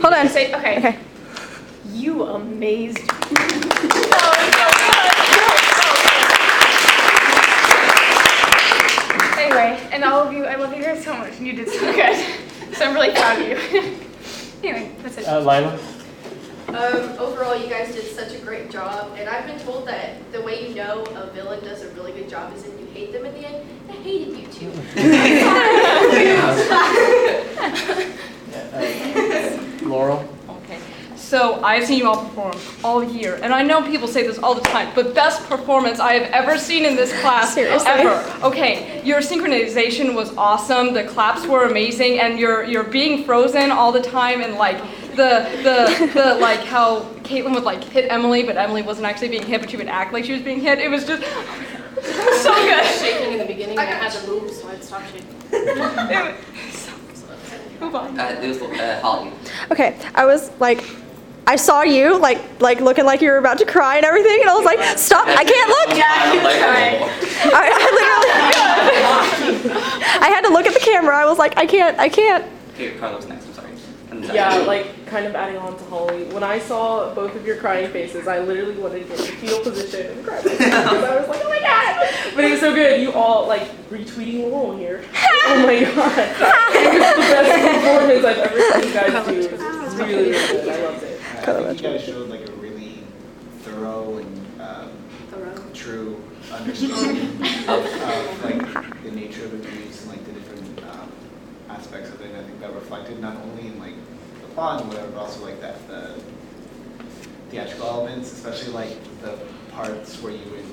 Hold on. Say, okay. Okay. You amazed me. Anyway, and all of you, I love you guys so much, and you did so good. So I'm really proud of you. Anyway, that's it. Lila? Overall, you guys did such a great job, and I've been told that the way you know a villain does a really good job is if you hate them in the end. I hated you too. Laurel? Okay. So I've seen you all perform all year, and I know people say this all the time, but best performance I have ever seen in this class ever. Okay, your synchronization was awesome. The claps were amazing, and you're being frozen all the time, and like the like how Kaitlyn would like hit Emily, but Emily wasn't actually being hit, but she would act like she was being hit. It was just so good. Shaking in the beginning, I had to move, so I'd stop shaking. Move on. It was Holly. Okay, I saw you like looking like you were about to cry and everything, and I was like, stop! I can't look. I had to look at the camera. I was like, I can't. Okay, Carlos next. I'm sorry. Yeah, like kind of adding on to Holly. When I saw both of your crying faces, I literally wanted to get in fetal position and cry because I was like, oh my god! But it was so good. You all like retweeting Laurel here. Oh my god! It was the best performance I've ever seen you guys do. It was really, really good. I loved it. I think you guys showed like a really thorough and true understanding of like the nature of abuse and like the different aspects of it. And I think that reflected not only in like the plot and whatever, but also like the theatrical elements, especially like the parts where you would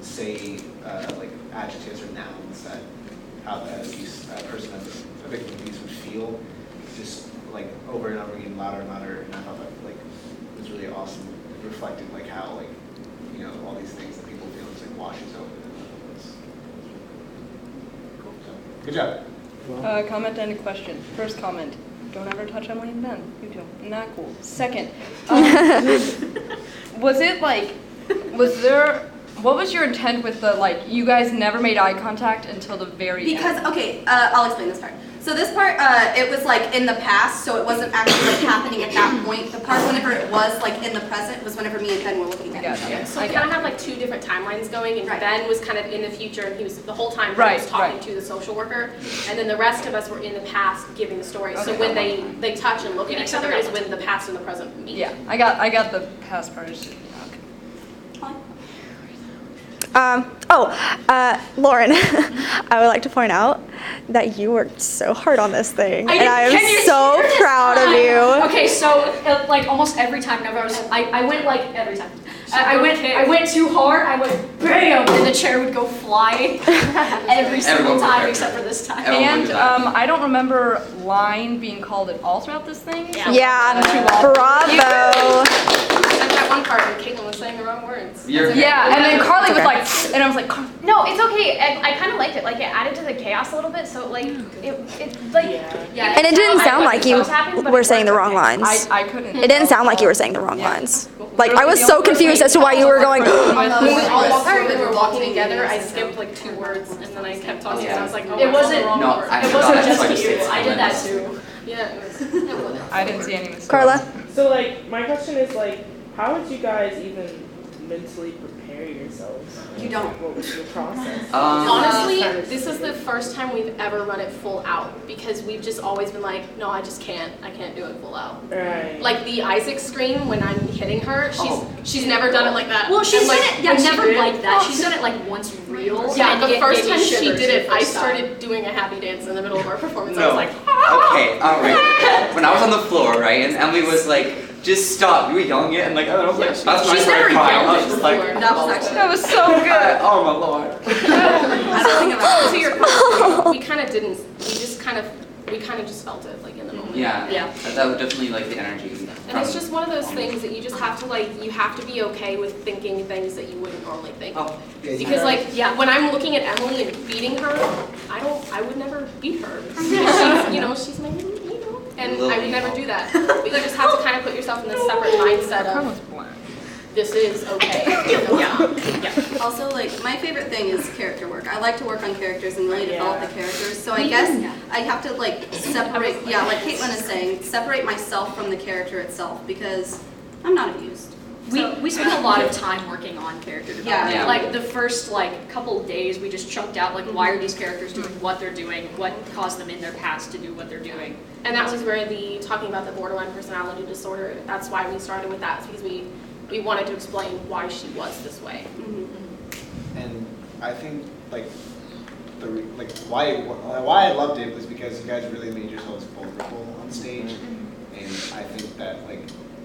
say like adjectives or nouns that how a person, a victim of abuse would feel, just like over and over again, louder and louder. And I thought that like was really awesome. It reflected like how like, you know, all these things that people feel just like washes over. It's cool. So, good job. Comment and a question. First comment. Don't ever touch Emily and Ben. You two. Not cool. Second. What was your intent with the, like, you guys never made eye contact until the very end? Because, okay, I'll explain this part. So this part, it was like in the past, so it wasn't actually like happening at that point. The part whenever it was like in the present was whenever me and Ben were looking at each other. So we kind of have like two different timelines going, and Ben was kind of in the future, and he was the whole time he was talking to the social worker, and then the rest of us were in the past giving the story. So when they touch and look at each other is when the past and the present meet. Yeah, I got the past part. Lauren, I would like to point out that you worked so hard on this thing, and I am so proud of you. Okay, so like almost every time, whenever I went like every time. I went too hard. I went bam, and the chair would go flying every single time except for this time. And I don't remember line being called at all throughout this thing. Yeah, bravo. That one part when Kaitlyn was saying the wrong words. Yeah, and then Carly was like, and I was like, no, it's okay. I kind of liked it. Like it added to the chaos a little bit. So like it like and it didn't sound like you were saying the wrong lines. I couldn't. It didn't sound like you were saying the wrong lines. Like I was so confused as to why you were going. When we all walked through and we were walking together, I skipped like 2 words and then I kept talking and I was like, oh, it wasn't just you. I did that too. Yeah, I didn't see any mistakes. Carla. So like my question is like, how would you guys even mentally prepare yourselves? You don't. What was your process? Honestly, this is the first time we've ever run it full out because we've just always been like, no, I can't do it full out. Right. Like the Isaac scream when I'm hitting her, she's never done it like that. Well, she's like, done it, never like that. She's done it like once real. Yeah, the first time she did it, I started doing a happy dance in the middle of our performance. I was like, okay, alright. When I was on the floor, right, and Emily was like, just stop, you were yelling it, and like, I was like, that's when I started crying. I was just like, that was so good. Oh my lord. To your point, we kind of didn't, we kind of just felt it, like, in the moment. Yeah. That was definitely, like, the energy. And it's just one of those things that you just have to, like, you have to be okay with thinking things that you wouldn't normally think. Because, like, when I'm looking at Emily and beating her, I would never beat her. Because she's my little and I would never do that. But you just have to kind of put yourself in this separate mindset of, this is okay. Yeah. Also, like, my favorite thing is character work. I like to work on characters and really develop the characters. So I guess I have to, like, separate, like Kaitlyn is saying, separate myself from the character itself because I'm not abused. We spent a lot of time working on character development. Yeah. Like the first couple of days, we just chunked out like why are these characters doing what they're doing, what caused them in their past to do what they're doing. And that was where talking about the borderline personality disorder, that's why we started with that, because we wanted to explain why she was this way. And I think why I loved it was because you guys really made yourselves vulnerable on stage, and I think that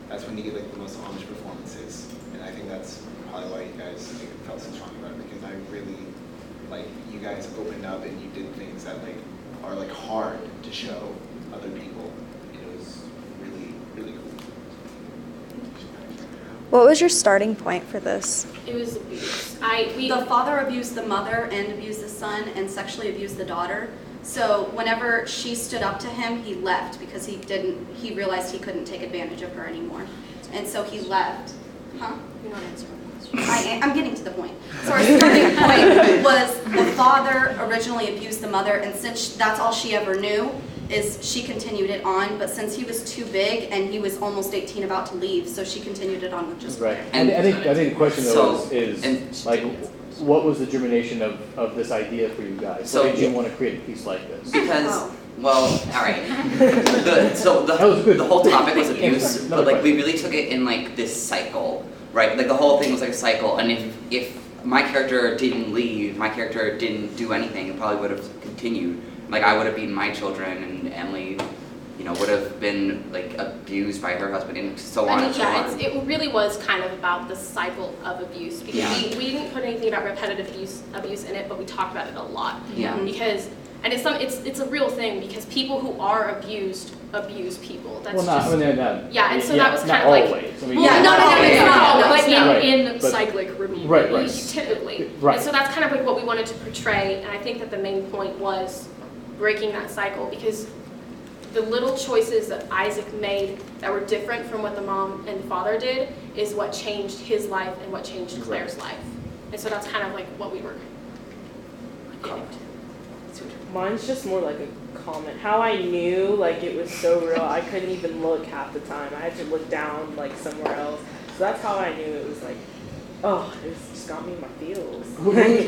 that's when you get the most honest performances, and I think that's probably why you guys felt so strong about it, because I really you guys opened up and you did things that are hard to show other people. It was really, really cool. What was your starting point for this? It was abuse. The father abused the mother and abused the son and sexually abused the daughter. So whenever she stood up to him, he left because he realized he couldn't take advantage of her anymore. And so he left. Huh? You're not answering the question. I'm getting to the point. So our starting point was the father originally abused the mother, and since that's all she ever knew, is she continued it on, but since he was too big and he was almost 18 about to leave, so she continued it on with just right. And I think the question though is what was the germination of this idea for you guys? Why did you want to create a piece like this? Because, well, all right. The whole topic was abuse, but we really took it in this cycle, right? The whole thing was a cycle, and if my character didn't leave, my character didn't do anything, it probably would have continued. I would have beaten my children, and Emily, would have been abused by her husband, and so on and so on. It really was kind of about the cycle of abuse, because we didn't put anything about repetitive abuse in it, but we talked about it a lot. Yeah. Because it's a real thing, because people who are abused abuse people. That's and so that was kind of always. in cyclic abuse, typically. Right. And so that's kind of what we wanted to portray, and I think that the main point was breaking that cycle, because the little choices that Isaac made that were different from what the mom and father did is what changed his life and what changed Claire's life. And so that's kind of what we were getting to. Mine's just more like a comment. How I knew it was so real, I couldn't even look half the time. I had to look down somewhere else. So that's how I knew it was it just got me in my feels.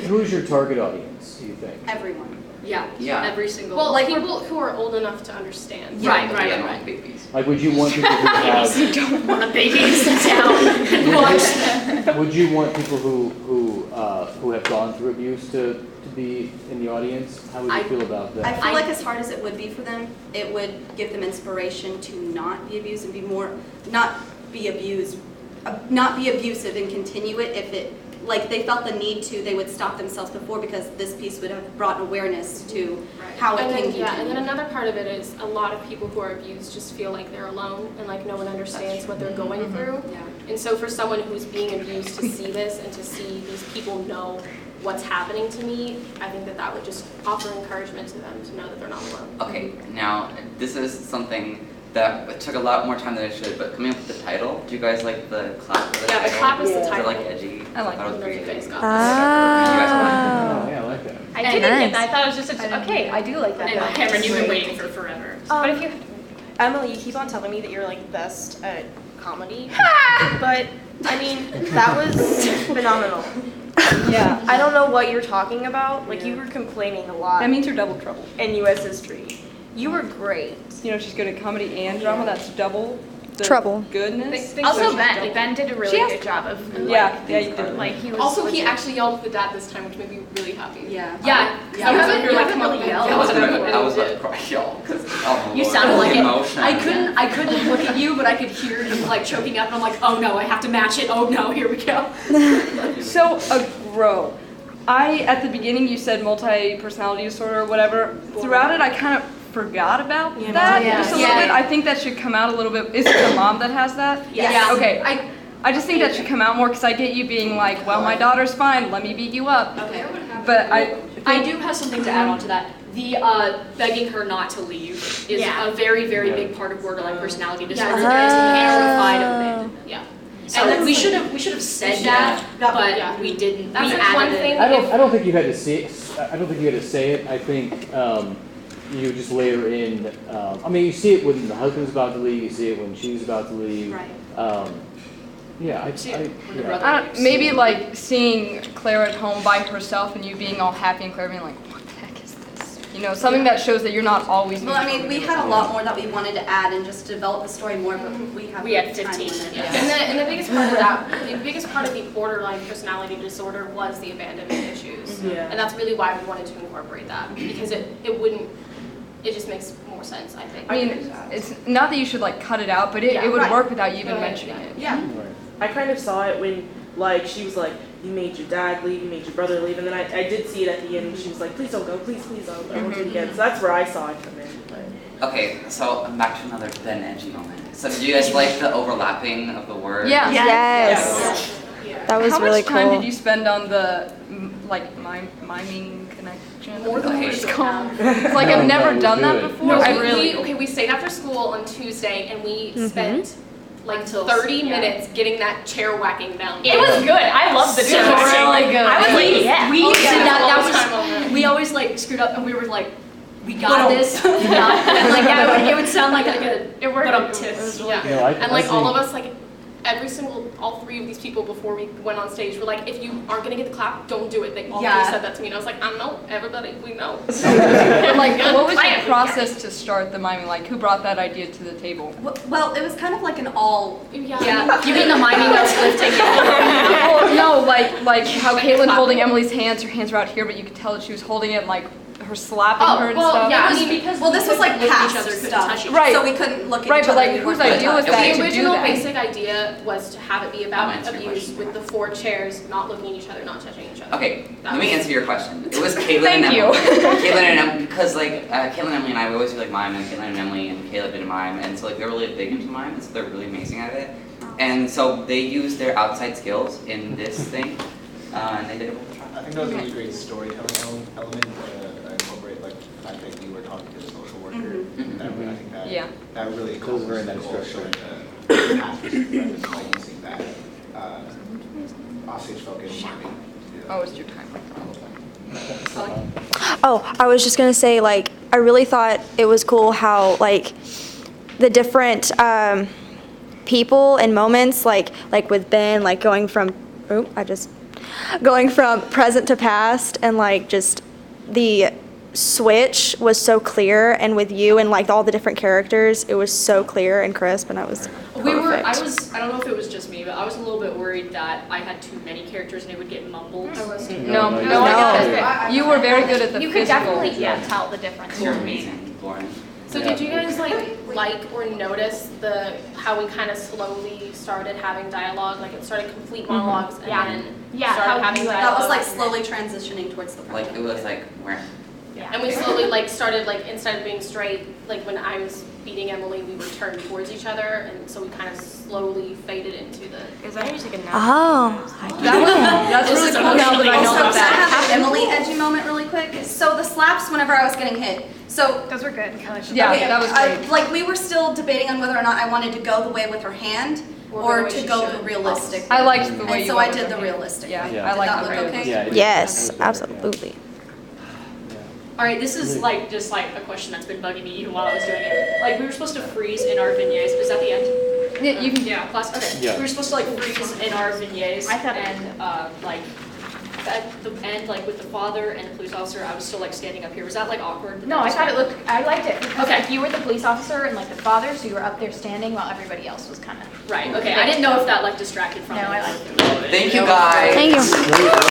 Who's your target audience, do you think? everyone. Yeah. Every single. Well, people who are old enough to understand. Right. Babies. Would you want people who have? You don't want a baby to sit down and watch them. Would you want people who have gone through abuse to be in the audience? How would you feel about that? I feel as hard as it would be for them, it would give them inspiration to not be abused and not be abusive and continue it. If it they felt the need to, they would stop themselves before, because this piece would have brought awareness to how it can continue. And then another part of it is a lot of people who are abused just feel like they're alone and no one understands what they're going through. Yeah. And so for someone who's being abused to see this and to see these people know what's happening to me, I think that would just offer encouragement to them to know that they're not alone. Okay, now this is something that took a lot more time than it should, but coming up with the title, do you guys like the clap for the title? Yeah, the clap is the title. Is it edgy? I like it. You guys got Yeah, I like that. I didn't get that. I thought it was just okay. I do like that. And Cameron, you've been waiting for forever. But if you, Emily, you keep on telling me that you're best at comedy, but I mean that was phenomenal. Yeah, I don't know what you're talking about. You were complaining a lot. That means you're double trouble. In U.S. history, you were great. She's good at comedy and drama. That's double the trouble. Goodness. Also, Ben did a really good job of you did. he was Also, he actually yelled at the dad this time, which made me really happy. Yeah. You haven't really yelled. I was about to cry, y'all, because you sounded like it. I couldn't look at you, but I could hear you choking up, and I'm oh no, I have to match it. Oh no, here we go. So grow. At the beginning, you said multi-personality disorder or whatever. Throughout it, I kind of forgot about that just a little bit. I think that should come out a little bit. Is it the mom that has that? Yeah. Okay. I just think that should come out more, because I get you being well, my daughter's fine, let me beat you up. Okay. But I do have something to add on to that. The begging her not to leave is a very, very big part of borderline personality disorder. That is terrified of men. Yeah. So we should have said that, but we didn't. That's we like one added thing. it. I don't think you had to see it. I don't think you had to say it. I think you just layer in. I mean, you see it when the husband's about to leave. You see it when she's about to leave. Right. Maybe like seeing Claire at home by herself and you being all happy and Claire being like, what the heck is this? You know, something that shows that you're not always. Well, I mean, we had a lot more that we wanted to add and just develop the story more, but we had 15. Yeah. And the biggest part of that, the biggest part of the borderline personality disorder was the abandonment issues. Yeah. And that's really why we wanted to incorporate that, because it just makes more sense, I think. I mean, it's not that you should like cut it out, but it would work without you even mentioning it. Yeah. I kind of saw it when, like, she was like, you made your dad leave, you made your brother leave, and then I did see it at the end, and she was like, please don't go, please, I won't do it again. So that's where I saw it come in. But. Okay, so I'm back to another then edgy moment. So did you guys like the overlapping of the words? Yeah. Yes. That was really cool. How much time did you spend on the miming connection? More than it's called. It's like I've never done that before. We stayed after school on Tuesday and we spent like 30 minutes getting that chair whacking down. It was good. I loved the chair. Really good. I was like, yeah. We did that was we always like screwed up and we were like, we got this. Like it would sound like a it worked. Yeah. And like all of us, like all three of these people before we went on stage were like, if you aren't gonna get the clap, don't do it. They all three said that to me, and I was like, I know, everybody, we know. Like, what was your process to start the miming? Like, who brought that idea to the table? Well, it was kind of like an all. Yeah. You mean the miming that's lifting? Well, no, like how Kaitlyn holding Emily's hands. Her hands were out here, but you could tell that she was holding it, like her slapping her and stuff. Yeah, because this was like past each other, stuff, right? So we couldn't look at right, each but other. like whose idea was that to do The original that? basic idea was to have it be about abuse with the 4 chairs, not looking at each other, not touching each other. Okay, let me answer your question. It was Kaitlyn Thank and you. Emily. Kaitlyn and Emily, because like Kaitlyn, Emily, and I, we always do like mime, and Kaitlyn and Emily and Caleb did a mime, and so like they're really big into mime, and so they're really amazing at it. And so they used their outside skills in this thing, and they did it with the trial. I think that was a really great storytelling element to incorporate, like the fact that you were talking to the social worker. I think that really was very nice showing the past perspective by using that offstage focus miming. Oh, it's your time. Oh, I was just gonna say, like, I really thought it was cool how, like, the different people and moments, like with Ben, like going from present to past, and like just the switch was so clear, and with you and like all the different characters, it was so clear and crisp, and I was perfect. I don't know if it was just me, but I was a little bit worried that I had too many characters and it would get mumbled. No, I got it. You were very good at the You physical. could definitely tell the difference. You're amazing, Lauren. So did you guys like or notice how we kind of slowly started having dialogue? Like it started complete monologues and then started having dialogue. That was like slowly transitioning towards the front. Like it was like where. Yeah. And we slowly started instead of being straight, like when I was beating Emily, we would turn towards each other, and so we kind of slowly faded into the. Is that usually good now? Oh. That's really cool now that I know Also, about can I that. have an Emily edgy moment really quick? So the slaps whenever I was getting hit. So those were good. Yeah, that was great. like we were still debating on whether or not I wanted to go the way with her hand or to go the realistic. I liked the way and you so went I did with the her. realistic. Yeah, way. I Did like that the look way. okay? Yeah, Yes, absolutely. All right, this is just a question that's been bugging me even while I was doing it. Like we were supposed to freeze in our beignets. Is that the end? Yeah, you can. Class. Okay. Yeah. We were supposed to freeze in our beignets, and at the end, with the father and the police officer, I was still standing up here. Was that awkward? No, I thought it looked. I liked it because you were the police officer and the father, so you were up there standing while everybody else was kind of. Right. Okay. I didn't know if that distracted from. No, it. I liked it. Thank you guys. Thank you.